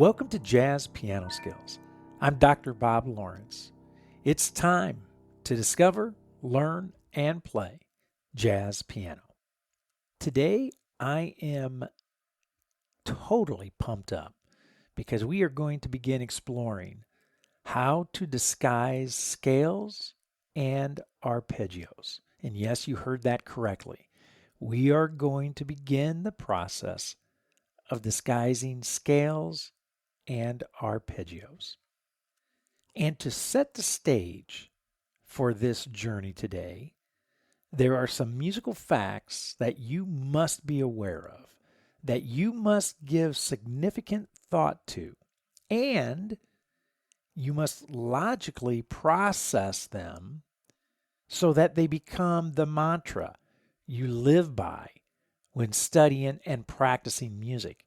Welcome to Jazz Piano Skills. I'm Dr. Bob Lawrence. It's time to discover, learn, and play jazz piano. Today, I am totally pumped up because we are going to begin exploring how to disguise scales and arpeggios. And yes, you heard that correctly. We are going to begin the process of disguising scales and arpeggios. And to set the stage for this journey today, there are some musical facts that you must be aware of, that you must give significant thought to, and you must logically process them so that they become the mantra you live by when studying and practicing music,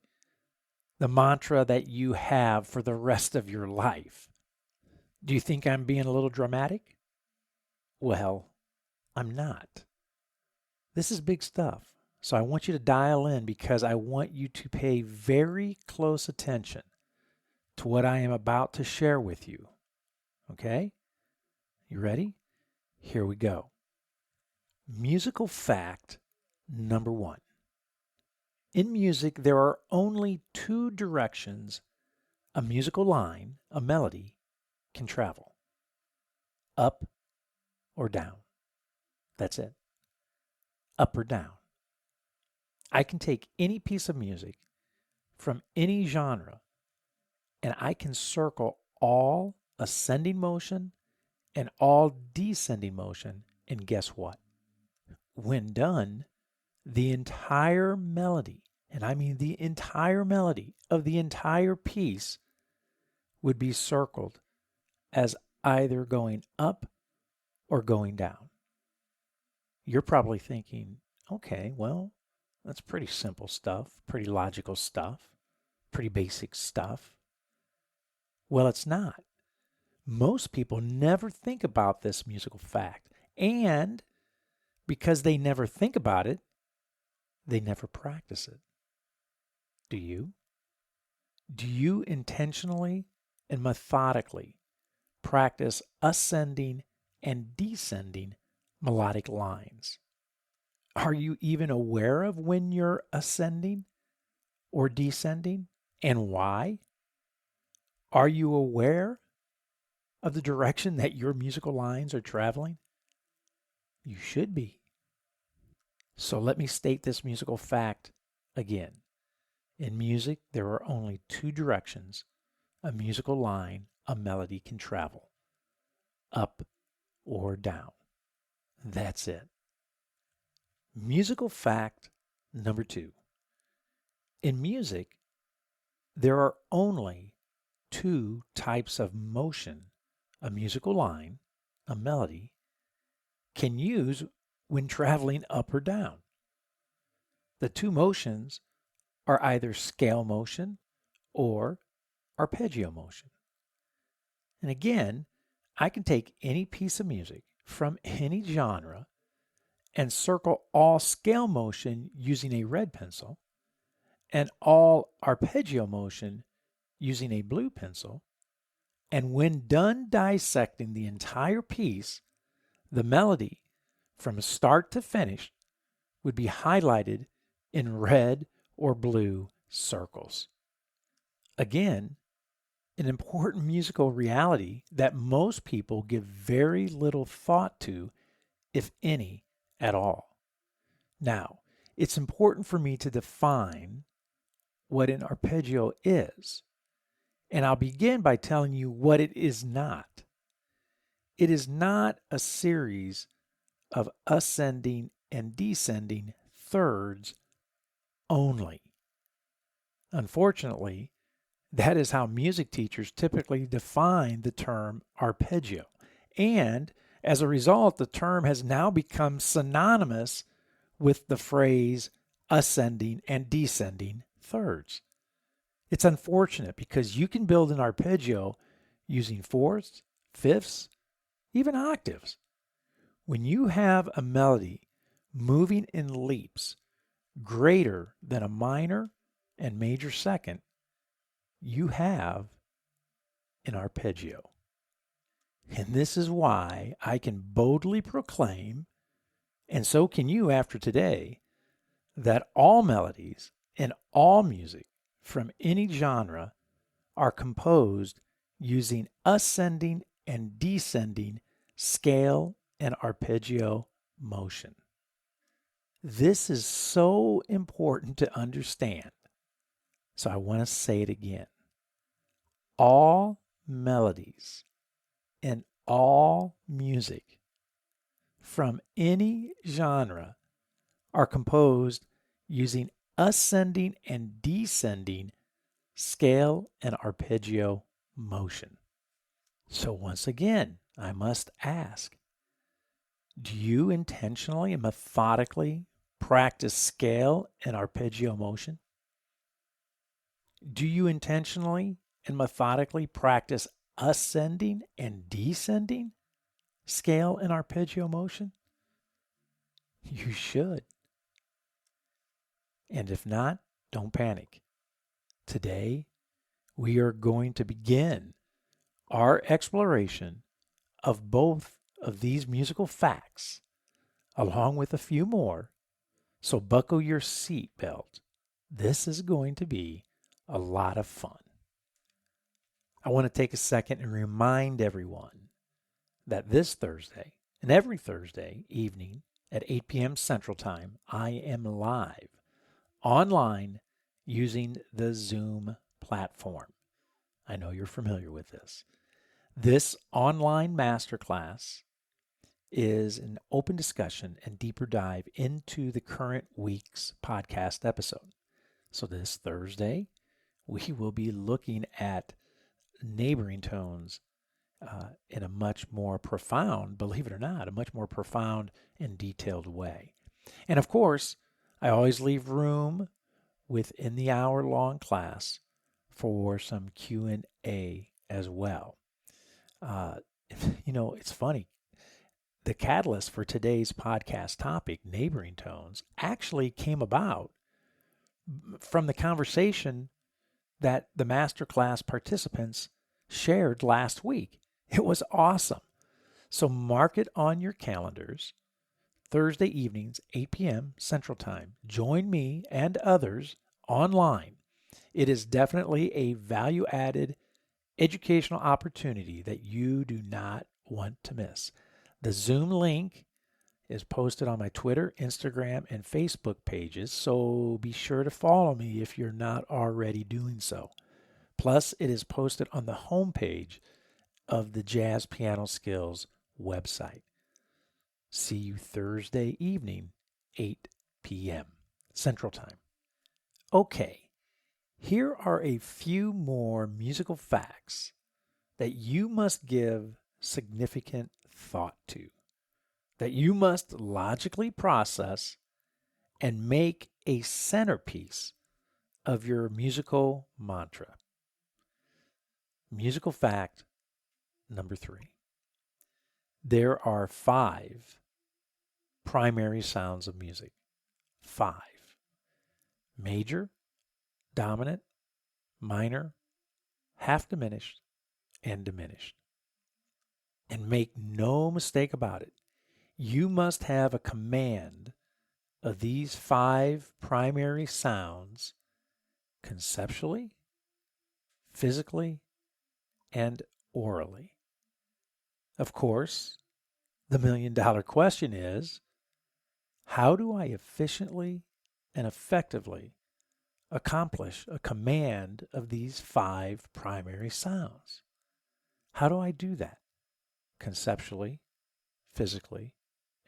the mantra that you have for the rest of your life. Do you think I'm being a little dramatic? Well, I'm not. This is big stuff. So I want you to dial in because I want you to pay very close attention to what I am about to share with you. Okay? You ready? Here we go. Musical fact number 1. In music, there are only 2 directions a musical line, a melody, can travel. Up or down. That's it. Up or down. I can take any piece of music from any genre and I can circle all ascending motion and all descending motion, and guess what? When done, the entire melody, and I mean the entire melody of the entire piece, would be circled as either going up or going down. You're probably thinking, okay, well, that's pretty simple stuff, pretty logical stuff, pretty basic stuff. Well, it's not. Most people never think about this musical fact, and because they never think about it, they never practice it. Do you? Do you intentionally and methodically practice ascending and descending melodic lines? Are you even aware of when you're ascending or descending and why? Are you aware of the direction that your musical lines are traveling? You should be. So let me state this musical fact again. In music, there are only 2 directions a musical line, a melody can travel. Up or down. That's it. Musical fact number 2. In music, there are only 2 types of motion a musical line, a melody, can use when traveling up or down. The 2 motions are either scale motion or arpeggio motion. And again, I can take any piece of music from any genre and circle all scale motion using a red pencil and all arpeggio motion using a blue pencil. And when done dissecting the entire piece, the melody from start to finish would be highlighted in red or blue circles. Again, an important musical reality that most people give very little thought to, if any at all. Now, it's important for me to define what an arpeggio is, and I'll begin by telling you what it is not. It is not a series of ascending and descending thirds only. Unfortunately, that is how music teachers typically define the term arpeggio. And as a result, the term has now become synonymous with the phrase ascending and descending thirds. It's unfortunate because you can build an arpeggio using fourths, fifths, even octaves. When you have a melody moving in leaps greater than a minor and major second, you have an arpeggio. And this is why I can boldly proclaim, and so can you after today, that all melodies and all music from any genre are composed using ascending and descending scale and arpeggio motion. This is so important to understand. So I want to say it again. All melodies and all music from any genre are composed using ascending and descending scale and arpeggio motion. So once again, I must ask, do you intentionally and methodically practice scale and arpeggio motion? Do you intentionally and methodically practice ascending and descending scale and arpeggio motion? You should. And if not, don't panic. Today, we are going to begin our exploration of both of these musical facts, along with a few more. So buckle your seatbelt. This is going to be a lot of fun. I want to take a second and remind everyone that this Thursday and every Thursday evening at 8 p.m. Central Time, I am live online using the Zoom platform. I know you're familiar with this. This online masterclass is an open discussion and deeper dive into the current week's podcast episode. So this Thursday, we will be looking at neighboring tones in a much more profound, believe it or not, a much more profound and detailed way. And of course, I always leave room within the hour-long class for some Q&A as well. It's funny. The catalyst for today's podcast topic, neighboring tones, actually came about from the conversation that the masterclass participants shared last week. It was awesome. So mark it on your calendars. Thursday evenings, 8 p.m. Central Time. Join me and others online. It is definitely a value-added educational opportunity that you do not want to miss. The Zoom link is posted on my Twitter, Instagram, and Facebook pages, so be sure to follow me if you're not already doing so. Plus, it is posted on the homepage of the JazzPianoSkills website. See you Thursday evening, 8 p.m. Central Time. Okay, here are a few more musical facts that you must give significant thought to, that you must logically process and make a centerpiece of your musical mantra. Musical fact number 3. There are 5 primary sounds of music. 5. Major, dominant, minor, half diminished, and diminished. And make no mistake about it, you must have a command of these 5 primary sounds conceptually, physically, and orally. Of course, the million-dollar question is, how do I efficiently and effectively accomplish a command of these 5 primary sounds? How do I do that? Conceptually, physically,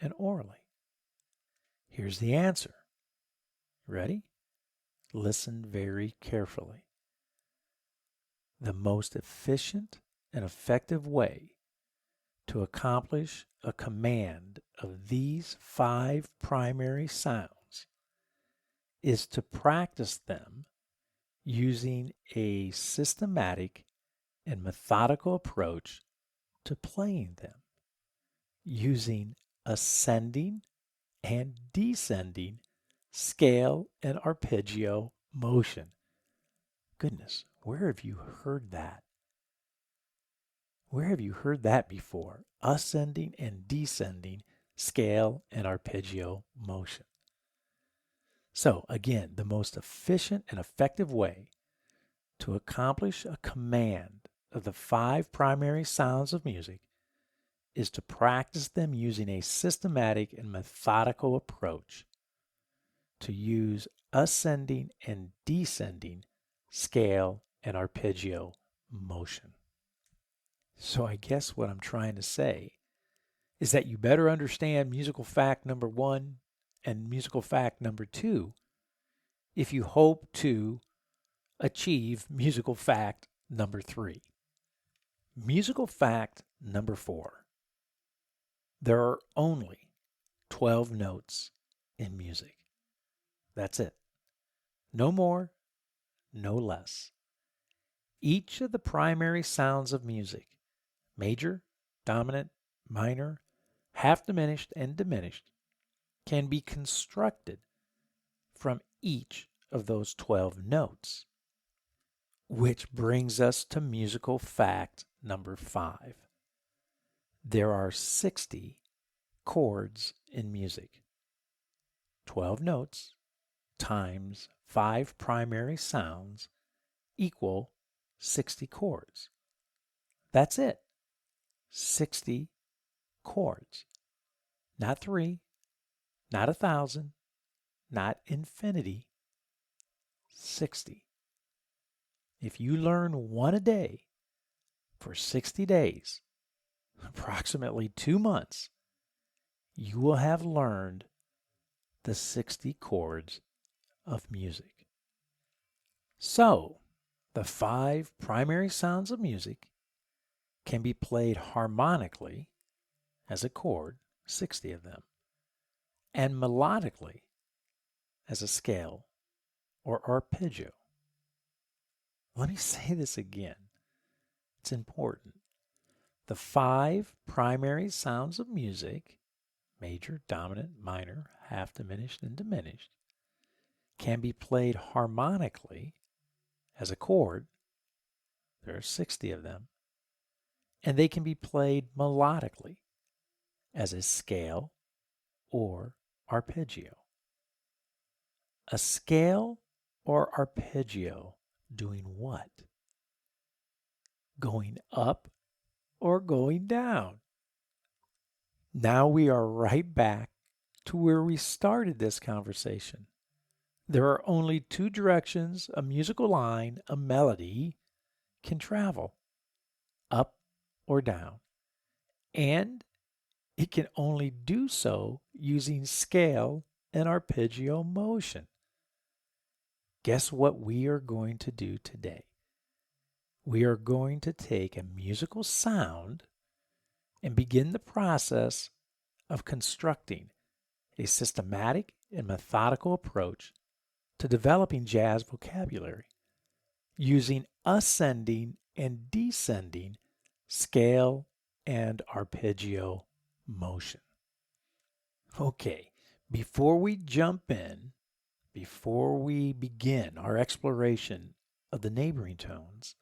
and orally. Here's the answer. Ready? Listen very carefully. The most efficient and effective way to accomplish a command of these 5 primary sounds is to practice them using a systematic and methodical approach to playing them, using ascending and descending scale and arpeggio motion. Goodness, where have you heard that? Where have you heard that before? Ascending and descending scale and arpeggio motion. So again, the most efficient and effective way to accomplish a command of the 5 primary sounds of music is to practice them using a systematic and methodical approach to use ascending and descending scale and arpeggio motion. So I guess what I'm trying to say is that you better understand musical fact number 1 and musical fact number 2 if you hope to achieve musical fact number 3. Musical fact number 4. There are only 12 notes in music. That's it. No more, no less. Each of the primary sounds of music, major, dominant, minor, half diminished, and diminished, can be constructed from each of those 12 notes. Which brings us to musical fact number 5. There are 60 chords in music. 12 notes times 5 primary sounds equal 60 chords. That's it. 60 chords. Not 3, not 1,000, not infinity. 60. If you learn one a day for 60 days, approximately 2 months, you will have learned the 60 chords of music. So, the 5 primary sounds of music can be played harmonically as a chord, 60 of them, and melodically as a scale or arpeggio. Let me say this again. It's important. The 5 primary sounds of music, major, dominant, minor, half diminished, and diminished, can be played harmonically as a chord. There are 60 of them. And they can be played melodically as a scale or arpeggio. A scale or arpeggio doing what? Going up or going down? Now we are right back to where we started this conversation. There are only 2 directions a musical line, a melody, can travel, up or down. And it can only do so using scale and arpeggio motion. Guess what we are going to do today? We are going to take a musical sound and begin the process of constructing a systematic and methodical approach to developing jazz vocabulary using ascending and descending scale and arpeggio motion. Okay, before we jump in, before we begin our exploration of the neighboring tones,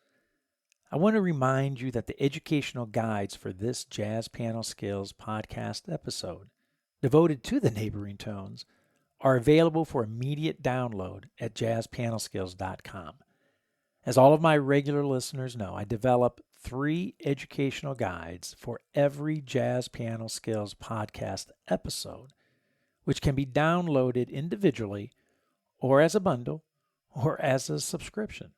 I want to remind you that the educational guides for this Jazz Piano Skills podcast episode devoted to the neighboring tones are available for immediate download at JazzPianoSkills.com. As all of my regular listeners know, I develop 3 educational guides for every Jazz Piano Skills podcast episode, which can be downloaded individually or as a bundle or as a subscription.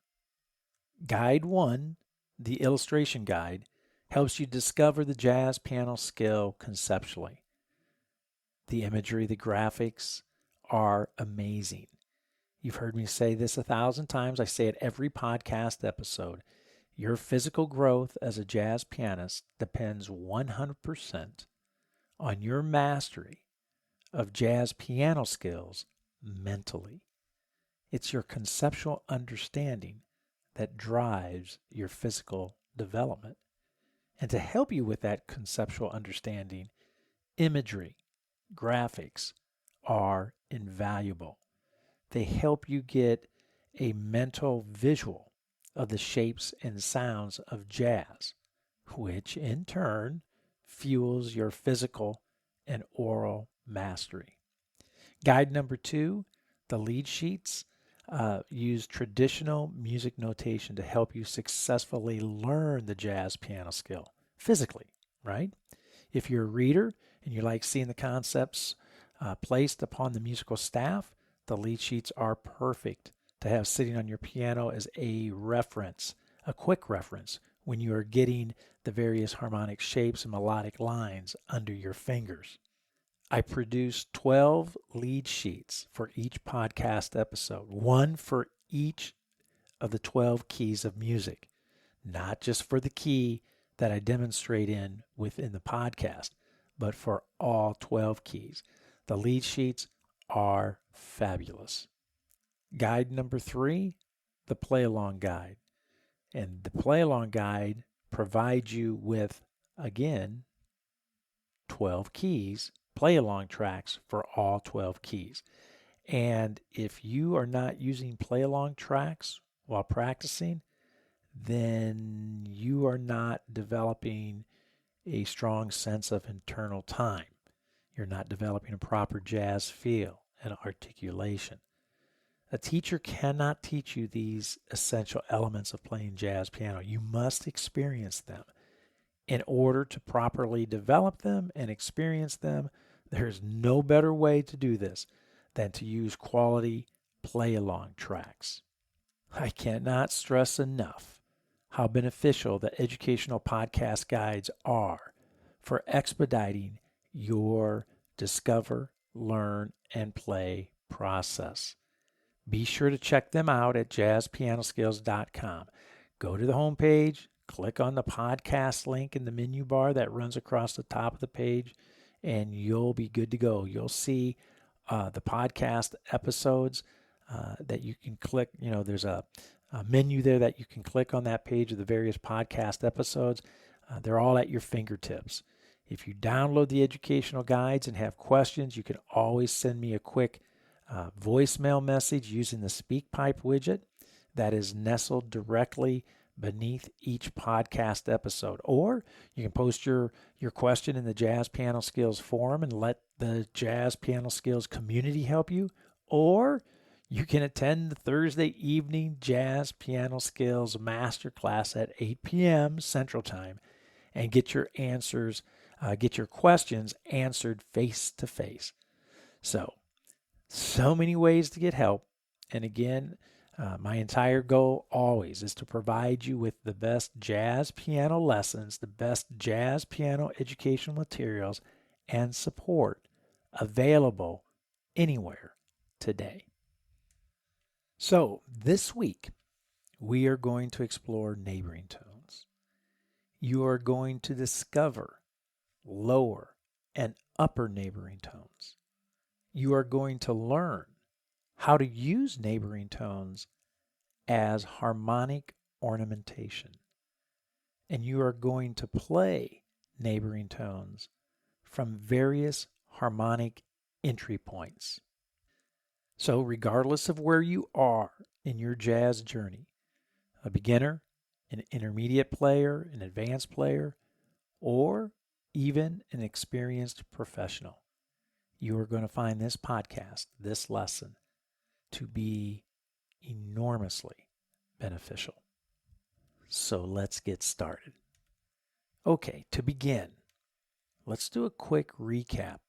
Guide 1, the illustration guide, helps you discover the jazz piano skill conceptually. The imagery, the graphics are amazing. You've heard me say this 1,000 times. I say it every podcast episode. Your physical growth as a jazz pianist depends 100% on your mastery of jazz piano skills mentally. It's your conceptual understanding that drives your physical development. And to help you with that conceptual understanding, imagery, graphics are invaluable. They help you get a mental visual of the shapes and sounds of jazz, which in turn fuels your physical and oral mastery. Guide number 2, the lead sheets use traditional music notation to help you successfully learn the jazz piano skill physically, right? If you're a reader and you like seeing the concepts placed upon the musical staff, the lead sheets are perfect to have sitting on your piano as a reference, a quick reference, when you are getting the various harmonic shapes and melodic lines under your fingers. I produce 12 lead sheets for each podcast episode, one for each of the 12 keys of music, not just for the key that I demonstrate in within the podcast, but for all 12 keys. The lead sheets are fabulous. Guide number 3, the play along guide. And the play along guide provides you with, again, 12 keys, play along tracks for all 12 keys. And if you are not using play along tracks while practicing, then you are not developing a strong sense of internal time. You're not developing a proper jazz feel and articulation. A teacher cannot teach you these essential elements of playing jazz piano. You must experience them. In order to properly develop them and experience them, there's no better way to do this than to use quality play-along tracks. I cannot stress enough how beneficial the educational podcast guides are for expediting your discover, learn, and play process. Be sure to check them out at JazzPianoSkills.com. Go to the homepage, click on the podcast link in the menu bar that runs across the top of the page, and you'll be good to go. You'll see the podcast episodes that you can click. There's a menu there that you can click on that page of the various podcast episodes. They're all at your fingertips. If you download the educational guides and have questions, you can always send me a quick voicemail message using the SpeakPipe widget that is nestled directly beneath each podcast episode. Or you can post your question in the Jazz Piano Skills forum and let the Jazz Piano Skills community help you. Or you can attend the Thursday evening Jazz Piano Skills Masterclass at 8 p.m. Central Time and get your questions answered face to face. So many ways to get help. And again, my entire goal always is to provide you with the best jazz piano lessons, the best jazz piano educational materials, and support available anywhere today. So this week, we are going to explore neighboring tones. You are going to discover lower and upper neighboring tones. You are going to learn how to use neighboring tones as harmonic ornamentation. And you are going to play neighboring tones from various harmonic entry points. So regardless of where you are in your jazz journey, a beginner, an intermediate player, an advanced player, or even an experienced professional, you are going to find this podcast, this lesson, to be enormously beneficial. So let's get started. Okay, to begin, let's do a quick recap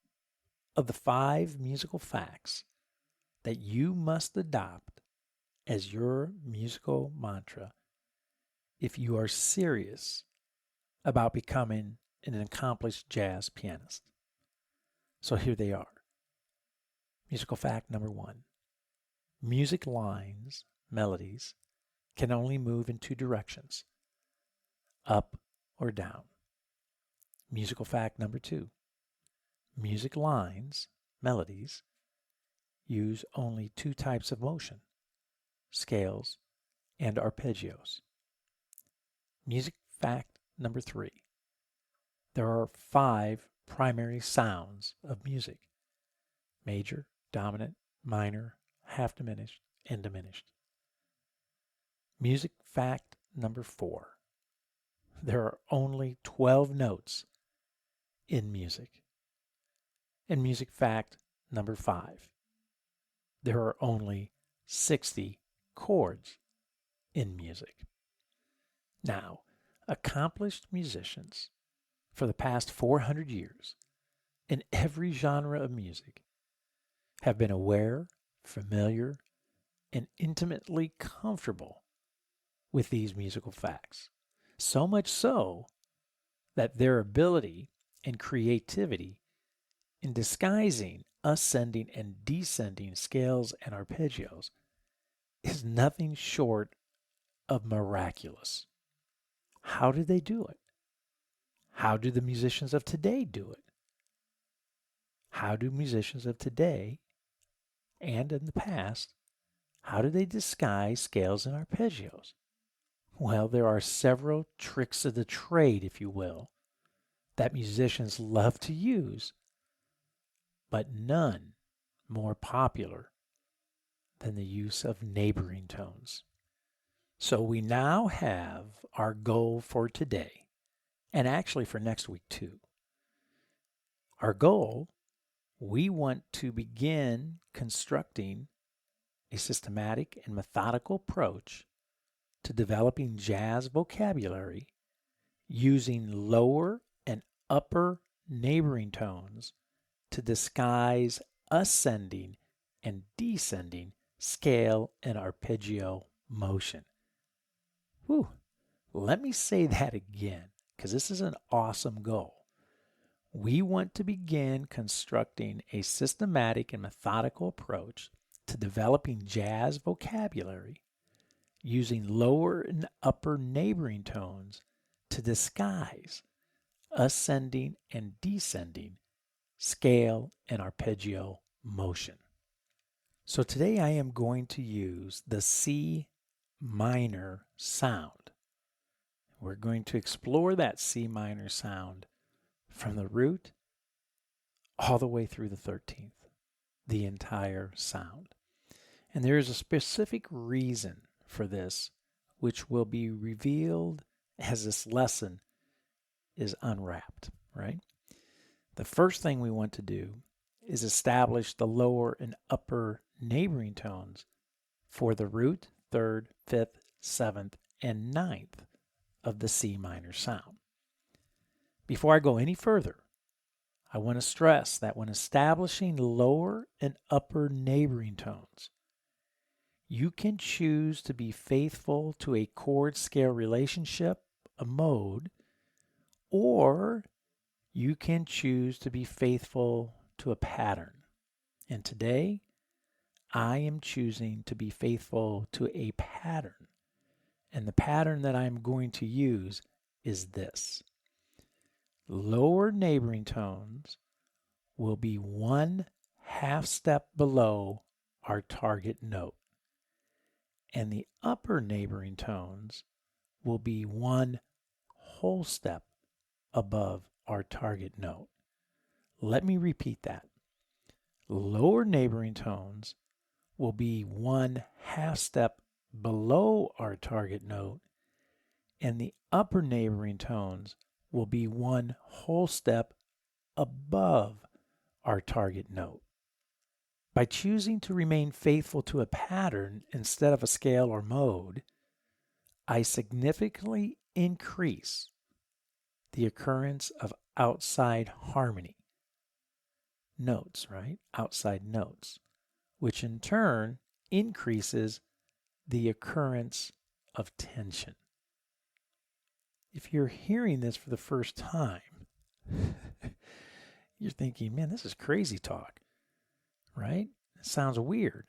of the 5 musical facts that you must adopt as your musical mantra if you are serious about becoming an accomplished jazz pianist. So here they are. Musical fact number 1. Music lines, melodies, can only move in 2 directions, up or down. Musical fact number 2. Music lines, melodies, use only 2 types of motion, scales and arpeggios. Music fact number 3. There are 5 primary sounds of music: major, dominant, minor, half diminished, and diminished. Music fact number 4. There are only 12 notes in music. And music fact number 5. There are only 60 chords in music. Now, accomplished musicians for the past 400 years in every genre of music have been aware, familiar, and intimately comfortable with these musical facts. So much so that their ability and creativity in disguising ascending and descending scales and arpeggios is nothing short of miraculous. How did they do it? How do the musicians of today do it? How do musicians of today and in the past, how do they disguise scales and arpeggios? Well, there are several tricks of the trade, if you will, that musicians love to use, but none more popular than the use of neighboring tones. So we now have our goal for today, and actually for next week too. Our goal, we want to begin constructing a systematic and methodical approach to developing jazz vocabulary using lower and upper neighboring tones to disguise ascending and descending scale and arpeggio motion. Whew. Let me say that again, because this is an awesome goal. We want to begin constructing a systematic and methodical approach to developing jazz vocabulary using lower and upper neighboring tones to disguise ascending and descending scale and arpeggio motion. So today I am going to use the C minor sound. We're going to explore that C minor sound from the root all the way through the 13th, the entire sound. And there is a specific reason for this, which will be revealed as this lesson is unwrapped, right? The first thing we want to do is establish the lower and upper neighboring tones for the root, 3rd, 5th, 7th, and 9th of the C minor sound. Before I go any further, I want to stress that when establishing lower and upper neighboring tones, you can choose to be faithful to a chord scale relationship, a mode, or you can choose to be faithful to a pattern. And today, I am choosing to be faithful to a pattern. And the pattern that I'm going to use is this. Lower neighboring tones will be 1/2 step below our target note, and the upper neighboring tones will be 1 whole step above our target note. Let me repeat that. Lower neighboring tones will be 1/2 step below our target note, and the upper neighboring tones will be 1 whole step above our target note. By choosing to remain faithful to a pattern instead of a scale or mode, I significantly increase the occurrence of outside harmony. Notes, right? Outside notes, which in turn increases the occurrence of tension. If you're hearing this for the first time, you're thinking, man, this is crazy talk, right? It sounds weird.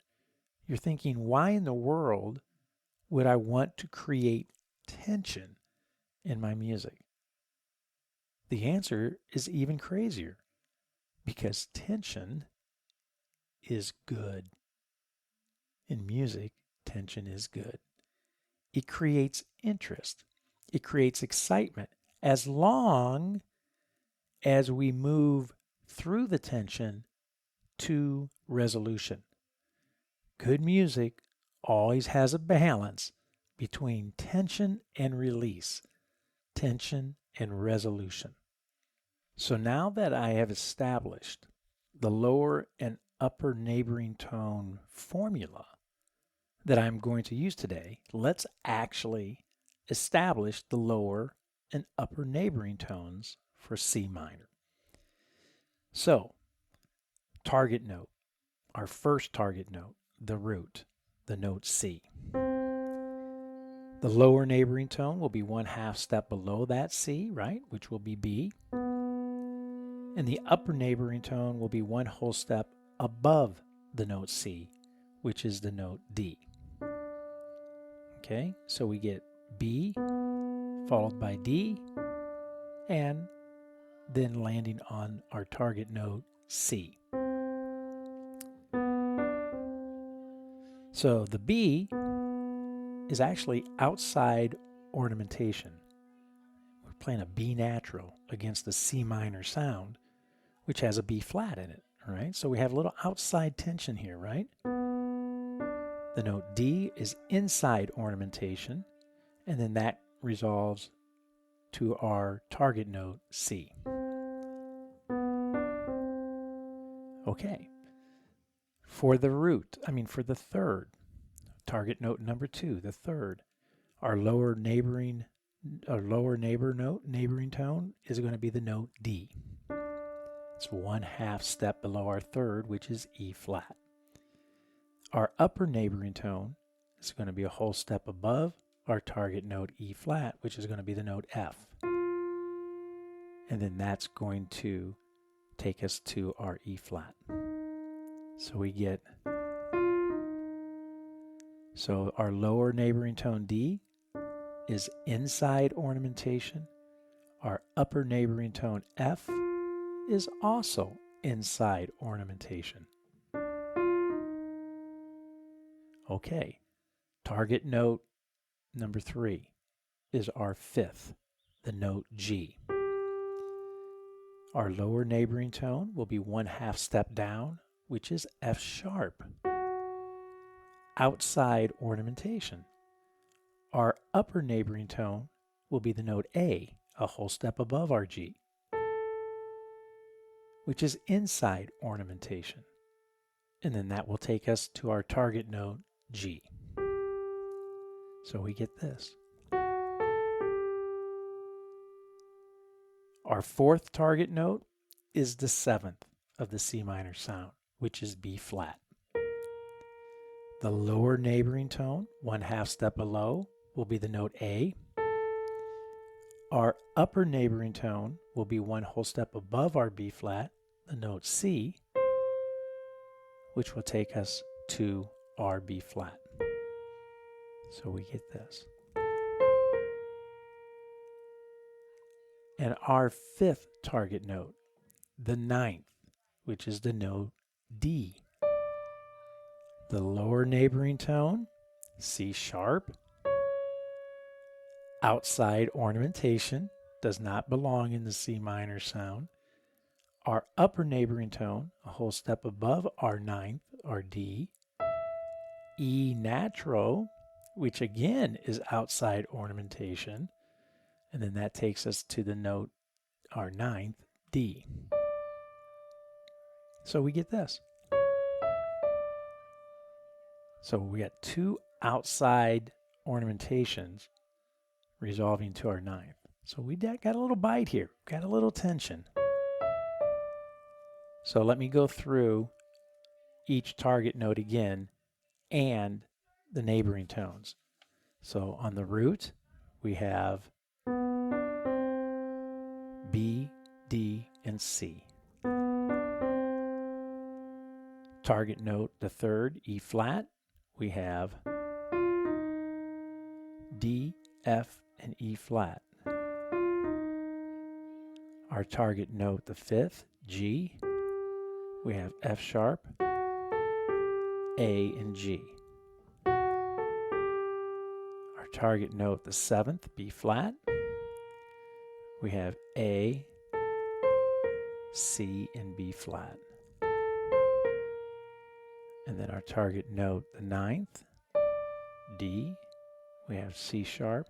You're thinking, why in the world would I want to create tension in my music? The answer is even crazier, because tension is good. In music, tension is good. It creates interest. It creates excitement as long as we move through the tension to resolution. Good music always has a balance between tension and release, tension and resolution. So now that I have established the lower and upper neighboring tone formula that I'm going to use today, let's actually establish the lower and upper neighboring tones for C minor. So, target note, our first target note, the root, the note C. The lower neighboring tone will be 1/2 step below that C, right, which will be B. And the upper neighboring tone will be 1 whole step above the note C, which is the note D. Okay, so we get B followed by D, and then landing on our target note C. So the B is actually outside ornamentation. We're playing a B natural against the C minor sound, which has a B flat in it, all right? So we have a little outside tension here, right? The note D is inside ornamentation, and then that resolves to our target note C. Okay. For the third, target note number 2, the third, our lower neighboring tone is going to be the note D. It's 1/2 step below our third, which is E flat. Our upper neighboring tone is going to be a whole step above our target note E flat, which is going to be the note F. And then that's going to take us to our E flat. So our lower neighboring tone D is inside ornamentation. Our upper neighboring tone F is also inside ornamentation. Okay, target note number 3 is our fifth, the note G. Our lower neighboring tone will be 1/2 step down, which is F sharp, outside ornamentation. Our upper neighboring tone will be the note A, a whole step above our G, which is inside ornamentation. And then that will take us to our target note G. So we get this. Our fourth target note is the 7th of the C minor sound, which is B flat. The lower neighboring tone, 1/2 step below, will be the note A. Our upper neighboring tone will be 1 whole step above our B flat, the note C, which will take us to our B flat. So we get this. And our fifth target note, the 9th, which is the note D. The lower neighboring tone, C sharp, outside ornamentation, does not belong in the C minor sound. Our upper neighboring tone, a whole step above our 9th, our D. E natural, which again is outside ornamentation. And then that takes us to the note, our 9th, D. So we get this. So we got 2 outside ornamentations resolving to our 9th. So we got a little bite here, got a little tension. So let me go through each target note again and the neighboring tones. So on the root, we have B, D, and C. Target note, the third, E flat, we have D, F, and E flat. Our target note, the fifth, G, we have F sharp, A, and G. Our target note, the 7th, B flat, we have A, C, and B flat. And then our target note, the 9th, D, We have C sharp,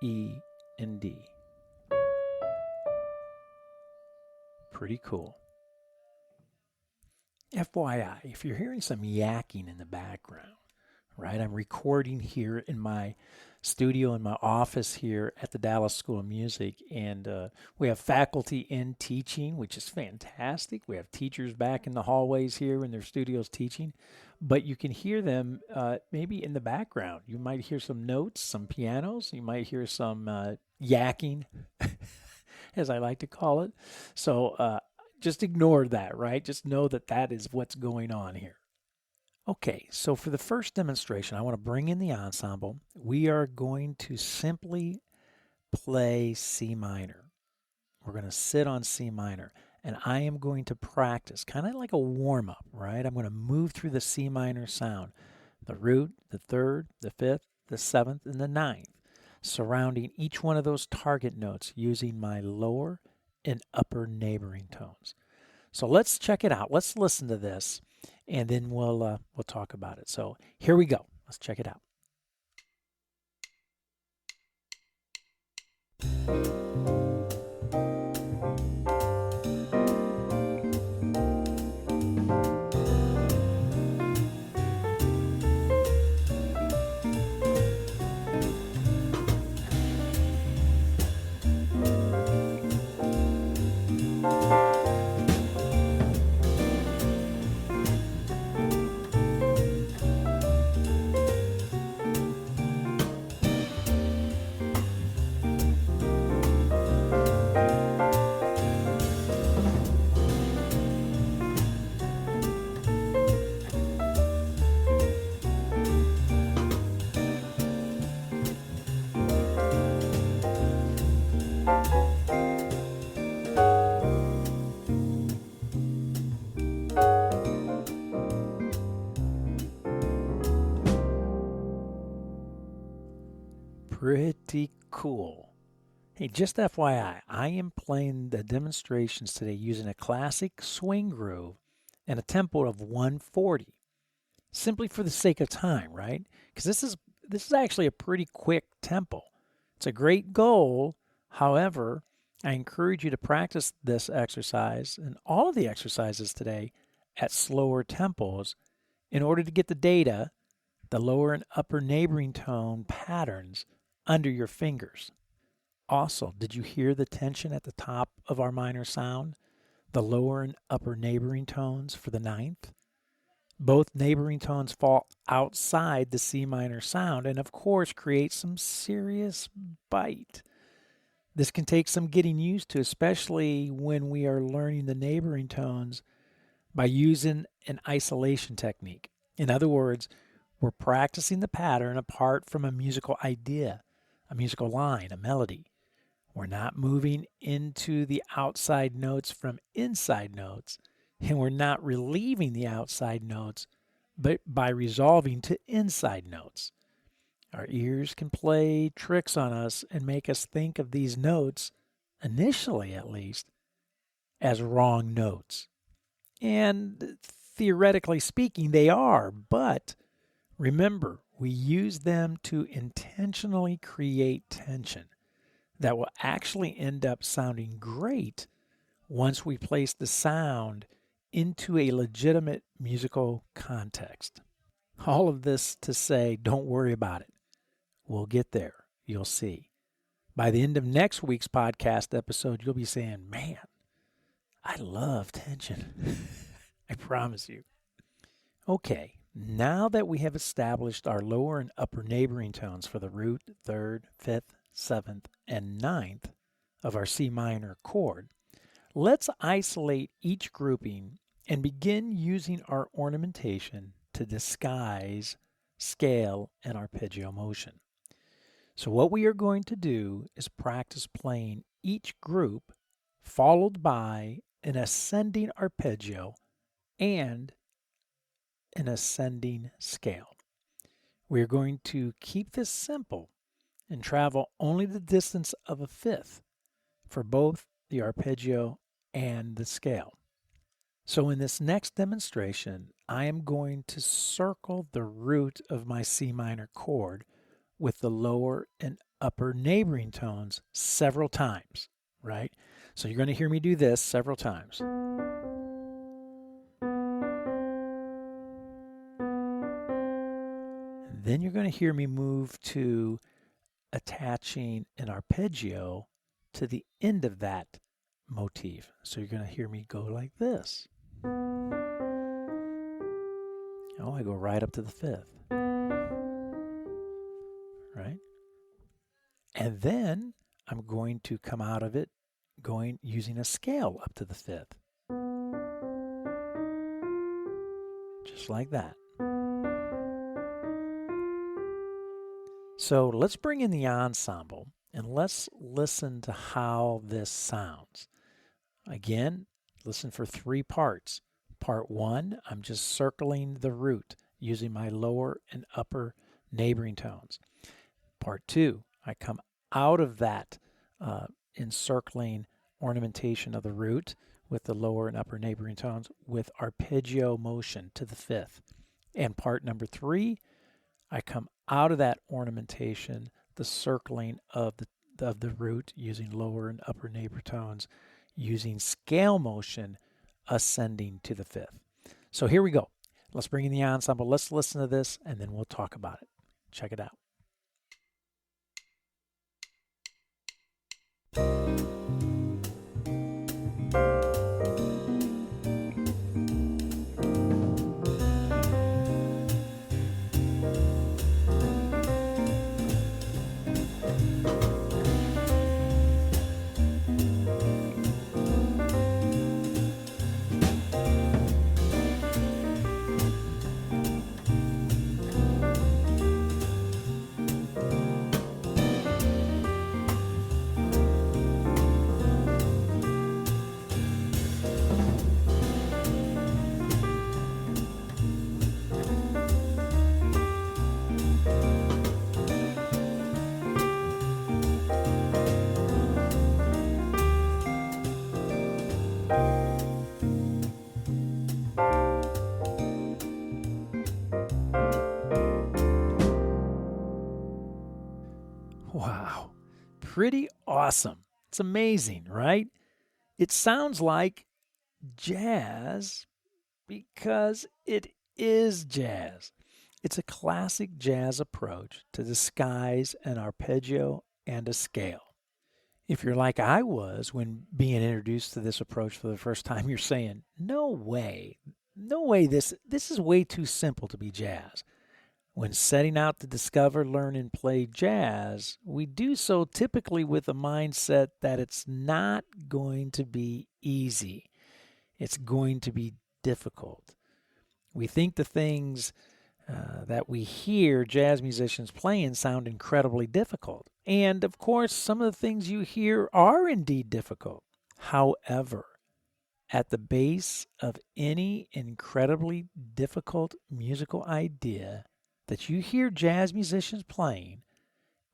E, and D. Pretty cool. FYI, if you're hearing some yakking in the background, right? I'm recording here in my studio in my office here at the Dallas School of Music, and we have faculty in teaching, which is fantastic. We have teachers back in the hallways here in their studios teaching, but you can hear them maybe in the background. You might hear some notes, some pianos. You might hear some yakking, as I like to call it. So just ignore that, right? Just know that that is what's going on here. Okay, so for the first demonstration, I want to bring in the ensemble. We are going to simply play C minor. We're going to sit on C minor, and I am going to practice, kind of like a warm-up, right? I'm going to move through the C minor sound, the root, the third, the fifth, the seventh, and the ninth, surrounding each one of those target notes using my lower and upper neighboring tones. So let's check it out. Let's listen to this, and then we'll talk about it. So here we go. Let's check it out. Pretty cool. Hey, just FYI, I am playing the demonstrations today using a classic swing groove and a tempo of 140, simply for the sake of time, right? Because this is actually a pretty quick tempo. It's a great goal. However, I encourage you to practice this exercise and all of the exercises today at slower tempos in order to get the data, the lower and upper neighboring tone patterns under your fingers. Also, did you hear the tension at the top of our minor sound? The lower and upper neighboring tones for the ninth? Both neighboring tones fall outside the C minor sound and, of course, create some serious bite. This can take some getting used to, especially when we are learning the neighboring tones by using an isolation technique. In other words, we're practicing the pattern apart from a musical idea, a musical line, a melody. We're not moving into the outside notes from inside notes, and we're not relieving the outside notes, but by resolving to inside notes. Our ears can play tricks on us and make us think of these notes, initially at least, as wrong notes. And theoretically speaking, they are, but remember, we use them to intentionally create tension that will actually end up sounding great once we place the sound into a legitimate musical context. All of this to say, don't worry about it. We'll get there. You'll see. By the end of next week's podcast episode, you'll be saying, man, I love tension. I promise you. Okay, now that we have established our lower and upper neighboring tones for the root, third, fifth, seventh, and ninth of our C minor chord, let's isolate each grouping and begin using our ornamentation to disguise scale and arpeggio motion. So what we are going to do is practice playing each group followed by an ascending arpeggio and an ascending scale. We are going to keep this simple and travel only the distance of a fifth for both the arpeggio and the scale. So in this next demonstration, I am going to circle the root of my C minor chord with the lower and upper neighboring tones several times, right? So you're going to hear me do this several times. And then you're going to hear me move to attaching an arpeggio to the end of that motif. So you're going to hear me go like this. Oh, I go right up to the fifth, right? And then I'm going to come out of it using a scale up to the fifth. Just like that. So let's bring in the ensemble and let's listen to how this sounds. Again, listen for 3 parts. Part 1, I'm just circling the root using my lower and upper neighboring tones. Part 2, I come out of that encircling ornamentation of the root with the lower and upper neighboring tones with arpeggio motion to the fifth. And part number 3, I come out of that ornamentation, the circling of the root using lower and upper neighbor tones, using scale motion ascending to the fifth. So here we go. Let's bring in the ensemble. Let's listen to this and then we'll talk about it. Check it out. Wow, pretty awesome. It's amazing, right? It sounds like jazz because it is jazz. It's a classic jazz approach to disguise an arpeggio and a scale. If you're like I was when being introduced to this approach for the first time, you're saying, no way, this is way too simple to be jazz. When setting out to discover, learn, and play jazz, we do so typically with a mindset that it's not going to be easy. It's going to be difficult. We think the things that we hear jazz musicians playing sound incredibly difficult. And of course, some of the things you hear are indeed difficult. However, at the base of any incredibly difficult musical idea that you hear jazz musicians playing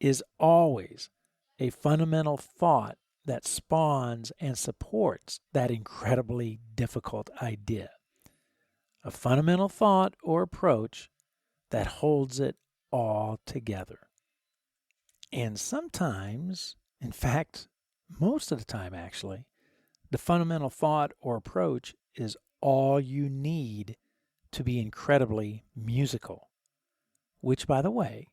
is always a fundamental thought that spawns and supports that incredibly difficult idea. A fundamental thought or approach that holds it all together. And sometimes, in fact, most of the time actually, the fundamental thought or approach is all you need to be incredibly musical. Which, by the way,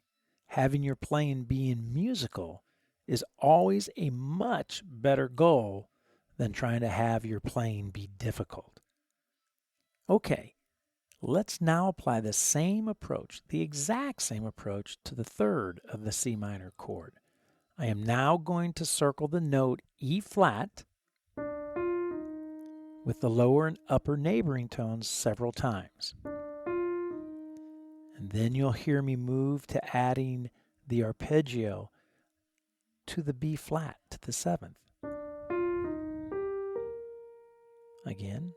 having your playing being musical is always a much better goal than trying to have your playing be difficult. Okay, let's now apply the same approach, the exact same approach, to the third of the C minor chord. I am now going to circle the note E flat with the lower and upper neighboring tones several times. And then you'll hear me move to adding the arpeggio to the B flat, to the seventh. Again.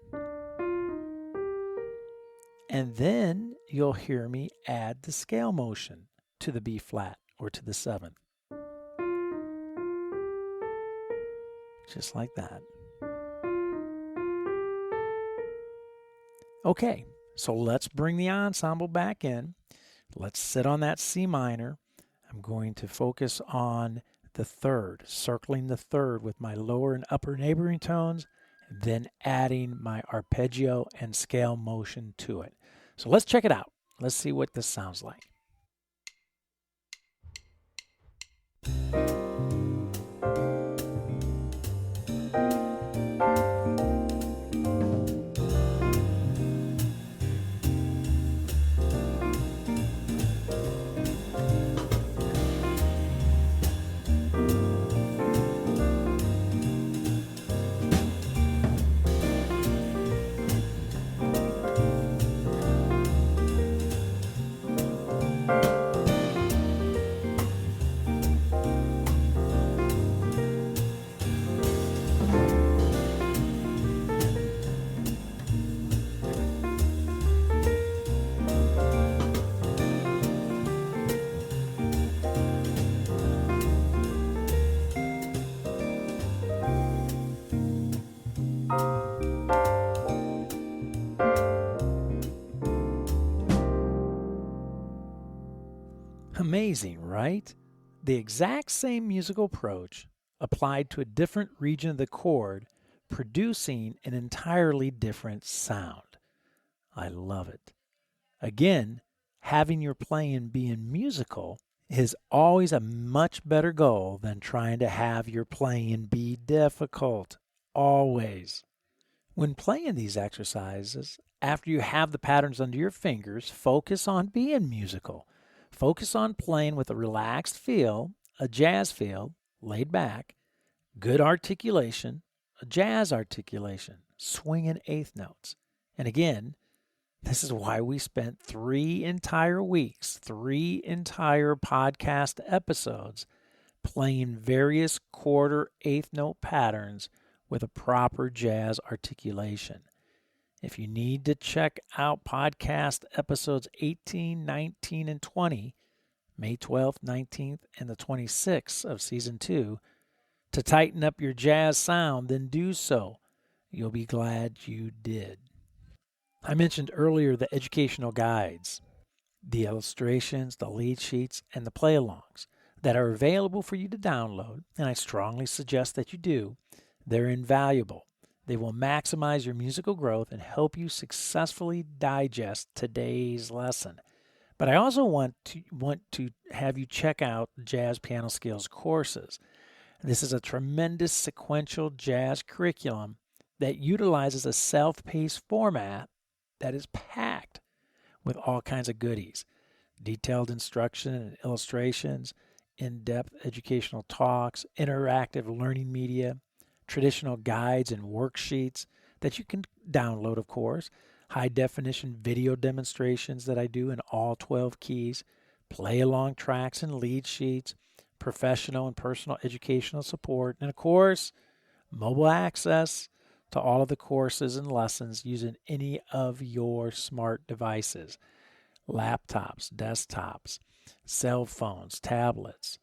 And then you'll hear me add the scale motion to the B flat or to the seventh. Just like that. Okay, so let's bring the ensemble back in. Let's sit on that C minor. I'm going to focus on the third, circling the third with my lower and upper neighboring tones, then adding my arpeggio and scale motion to it. So let's check it out. Let's see what this sounds like. Amazing, right? The exact same musical approach applied to a different region of the chord, producing an entirely different sound. I love it. Again, having your playing being musical is always a much better goal than trying to have your playing be difficult. Always. When playing these exercises, after you have the patterns under your fingers, focus on being musical. Focus on playing with a relaxed feel, a jazz feel, laid back, good articulation, a jazz articulation, swinging eighth notes. And again, this is why we spent 3 entire weeks, 3 entire podcast episodes playing various quarter eighth note patterns with a proper jazz articulation. If you need to check out podcast episodes 18, 19, and 20, May 12th, 19th, and the 26th of Season 2, to tighten up your jazz sound, then do so. You'll be glad you did. I mentioned earlier the educational guides, the illustrations, the lead sheets, and the play-alongs that are available for you to download, and I strongly suggest that you do. They're invaluable. They will maximize your musical growth and help you successfully digest today's lesson. But I also want to have you check out the Jazz Piano Skills courses. This is a tremendous sequential jazz curriculum that utilizes a self-paced format that is packed with all kinds of goodies. Detailed instruction and illustrations, in-depth educational talks, interactive learning media, traditional guides and worksheets that you can download, of course, high-definition video demonstrations that I do in all 12 keys, play-along tracks and lead sheets, professional and personal educational support, and, of course, mobile access to all of the courses and lessons using any of your smart devices, laptops, desktops, cell phones, tablets,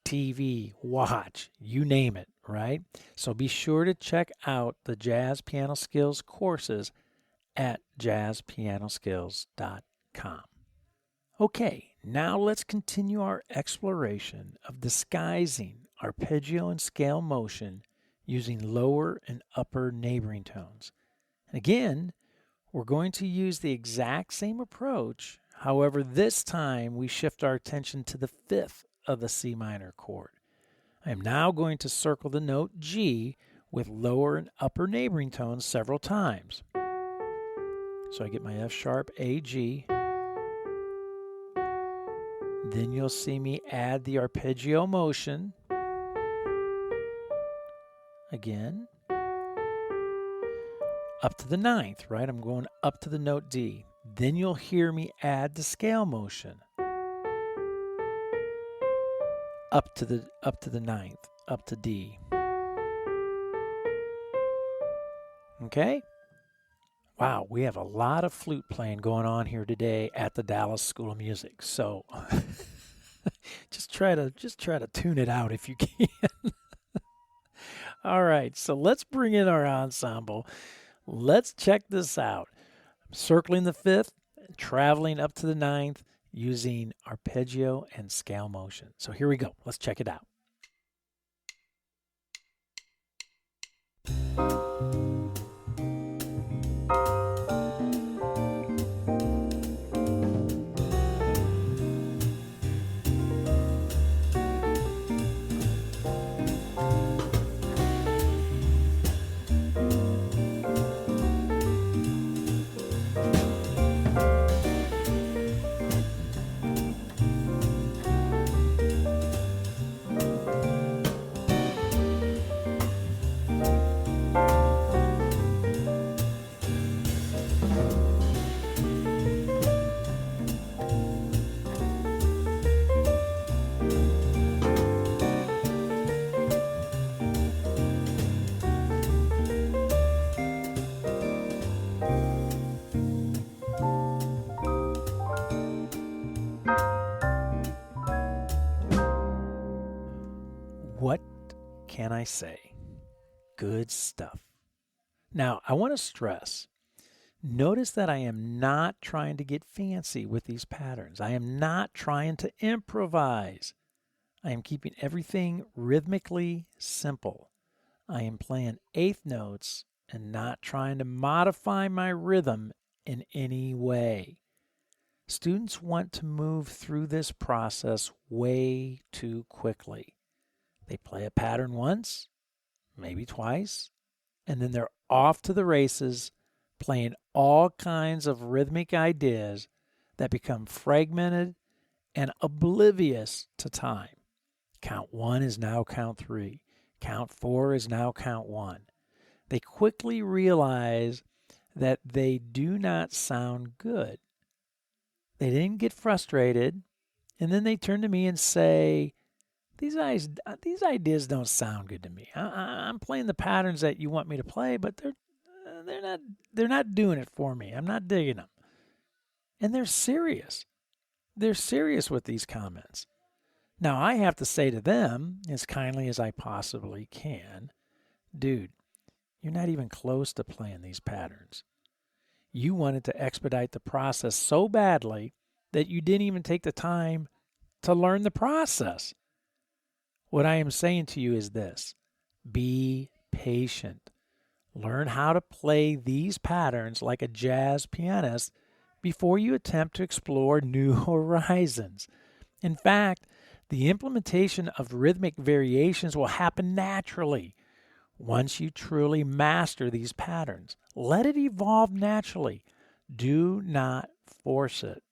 TV, watch, you name it, right? So be sure to check out the Jazz Piano Skills courses at JazzPianoSkills.com. Okay, now let's continue our exploration of disguising arpeggio and scale motion using lower and upper neighboring tones. And again, we're going to use the exact same approach. However, this time we shift our attention to the fifth of the C minor chord. I am now going to circle the note G with lower and upper neighboring tones several times. So I get my F sharp, A, G. Then you'll see me add the arpeggio motion. Again. Up to the ninth, right? I'm going up to the note D. Then you'll hear me add the scale motion. Up to the ninth, up to D. Okay? Wow, we have a lot of flute playing going on here today at the Dallas School of Music. So just try to tune it out if you can. All right, so let's bring in our ensemble. Let's check this out. circling the fifth, traveling up to the ninth using arpeggio and scale motion. So here we go. Let's check it out. What can I say? Good stuff. Now, I want to stress, notice that I am not trying to get fancy with these patterns. I am not trying to improvise. I am keeping everything rhythmically simple. I am playing eighth notes and not trying to modify my rhythm in any way. Students want to move through this process way too quickly. They play a pattern once, maybe twice, and then they're off to the races playing all kinds of rhythmic ideas that become fragmented and oblivious to time. Count one is now count three. Count four is now count one. They quickly realize that they do not sound good. They didn't get frustrated, and then they turn to me and say, these ideas don't sound good to me. I'm playing the patterns that you want me to play, but they're not doing it for me. I'm not digging them. And they're serious. They're serious with these comments. Now, I have to say to them, as kindly as I possibly can, dude, you're not even close to playing these patterns. You wanted to expedite the process so badly that you didn't even take the time to learn the process. What I am saying to you is this: be patient. Learn how to play these patterns like a jazz pianist before you attempt to explore new horizons. In fact, the implementation of rhythmic variations will happen naturally once you truly master these patterns. Let it evolve naturally. Do not force it.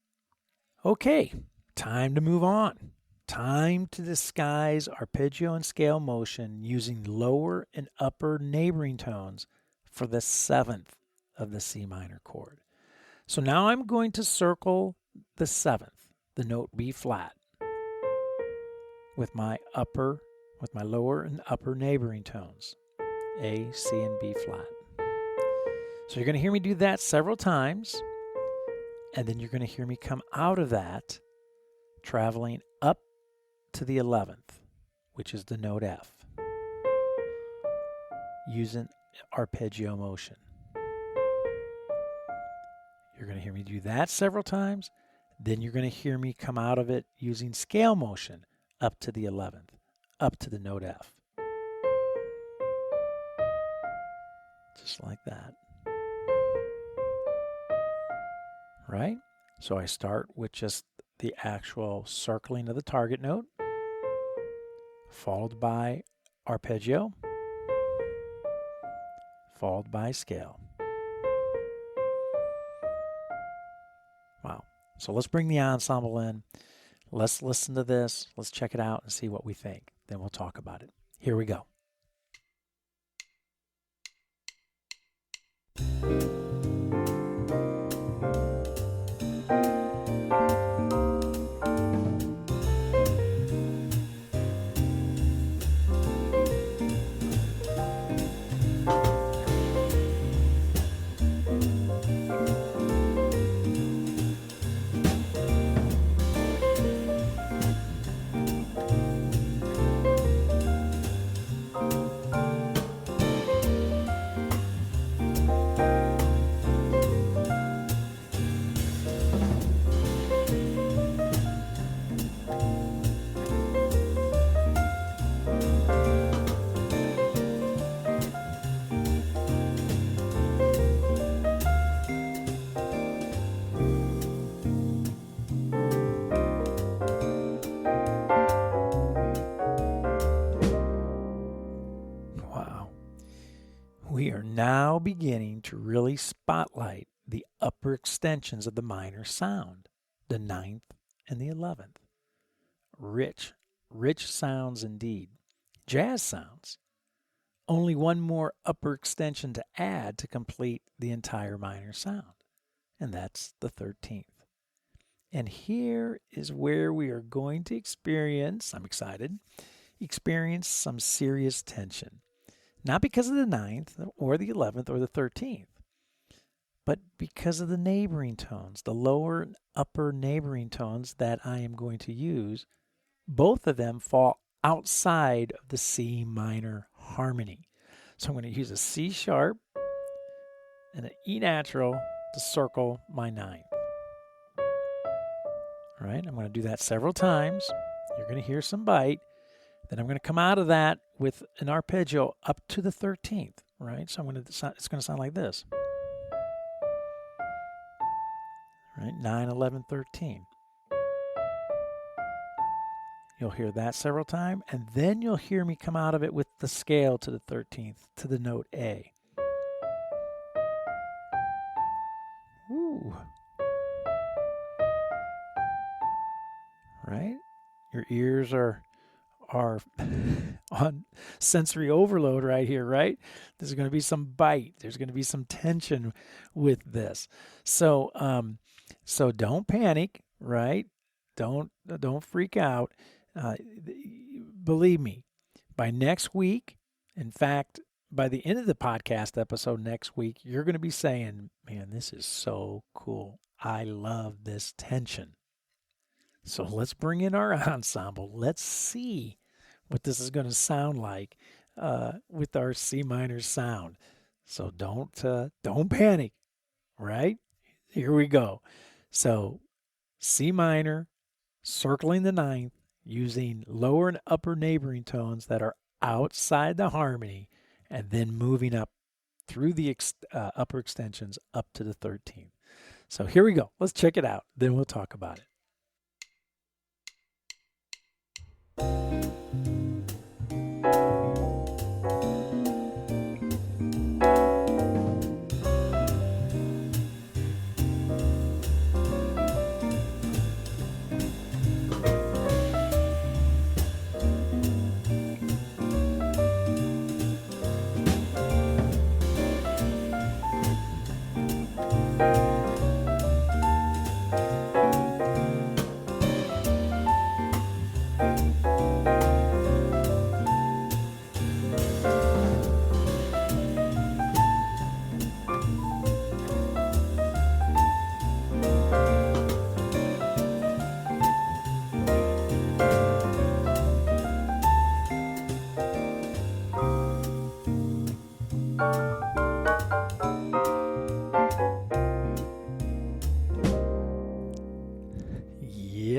Okay, time to move on. Time to disguise arpeggio and scale motion using lower and upper neighboring tones for the seventh of the C minor chord. So now I'm going to circle the seventh, the note B flat, with my lower and upper neighboring tones, A, C, and B flat. So you're going to hear me do that several times, and then you're going to hear me come out of that traveling up to the 11th, which is the note F, using arpeggio motion. You're going to hear me do that several times. Then you're going to hear me come out of it using scale motion up to the 11th, up to the note F. Just like that. Right? So I start with just the actual circling of the target note, followed by arpeggio, followed by scale. Wow. So let's bring the ensemble in. Let's listen to this. Let's check it out and see what we think. Then we'll talk about it. Here we go. now beginning to really spotlight the upper extensions of the minor sound, the 9th and the 11th. Rich, rich sounds indeed. Jazz sounds. Only one more upper extension to add to complete the entire minor sound, and that's the 13th. And here is where we are going to experience, I'm excited, experience some serious tension. Not because of the 9th or the 11th or the 13th, but because of the neighboring tones, the lower and upper neighboring tones that I am going to use. Both of them fall outside of the C minor harmony. So I'm going to use a C sharp and an E natural to circle my 9th. All right, I'm going to do that several times. You're going to hear some bite. Then I'm going to come out of that with an arpeggio up to the 13th, right? So it's going to sound like this. Right, 9, 11, 13. You'll hear that several times, and then you'll hear me come out of it with the scale to the 13th, to the note A. Ooh. Right? Your ears are on sensory overload right here, right? There's going to be some bite. There's going to be some tension with this. So don't panic, right? Don't freak out. Believe me, by next week, in fact, by the end of the podcast episode next week, you're going to be saying, man, this is so cool. I love this tension. So let's bring in our ensemble. Let's see what this is going to sound like with our C minor sound. So don't panic, right? Here we go. So C minor, circling the 9th, using lower and upper neighboring tones that are outside the harmony, and then moving up through the upper extensions up to the 13th. So here we go. Let's check it out. Then we'll talk about it.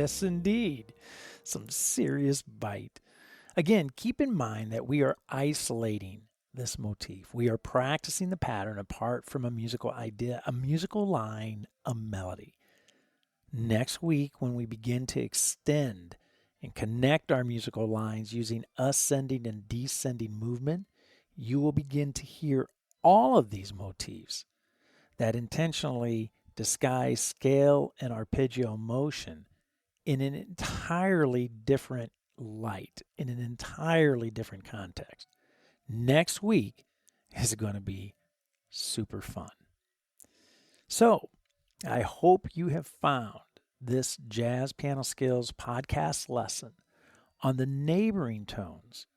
Yes, indeed. Some serious bite. Again, keep in mind that we are isolating this motif. We are practicing the pattern apart from a musical idea, a musical line, a melody. Next week, when we begin to extend and connect our musical lines using ascending and descending movement, you will begin to hear all of these motifs that intentionally disguise scale and arpeggio motion in an entirely different light, in an entirely different context. Next week is going to be super fun. So, I hope you have found this Jazz Piano Skills podcast lesson on the neighboring tones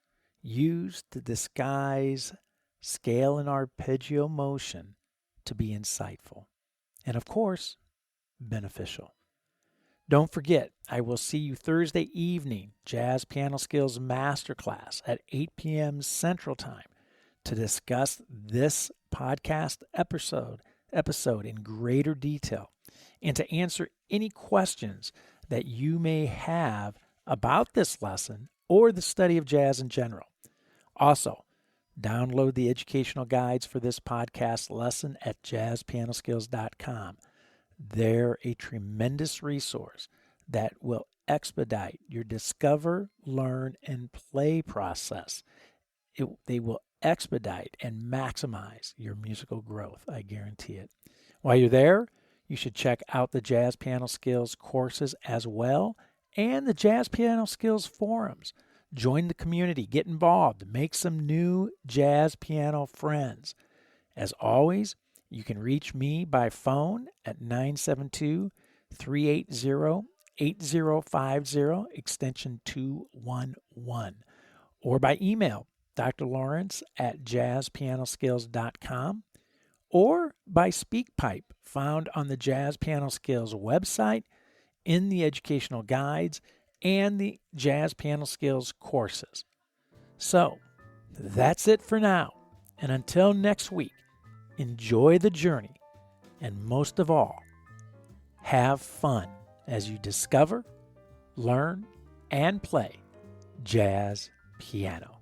used to disguise scale and arpeggio motion to be insightful and, of course, beneficial. Don't forget, I will see you Thursday evening, Jazz Piano Skills Masterclass at 8 p.m. Central Time to discuss this podcast episode in greater detail and to answer any questions that you may have about this lesson or the study of jazz in general. Also, download the educational guides for this podcast lesson at JazzPianoSkills.com. They're a tremendous resource that will expedite your discover, learn, and play process. They will expedite and maximize your musical growth. I guarantee it. While you're there, you should check out the Jazz Piano Skills courses as well and the Jazz Piano Skills forums. Join the community, get involved, make some new jazz piano friends. As always, you can reach me by phone at 972-380-8050, extension 211, or by email, drlawrence@jazzpianoskills.com, or by SpeakPipe, found on the Jazz Piano Skills website, in the educational guides, and the Jazz Piano Skills courses. So, that's it for now. And until next week, enjoy the journey, and most of all, have fun as you discover, learn, and play jazz piano.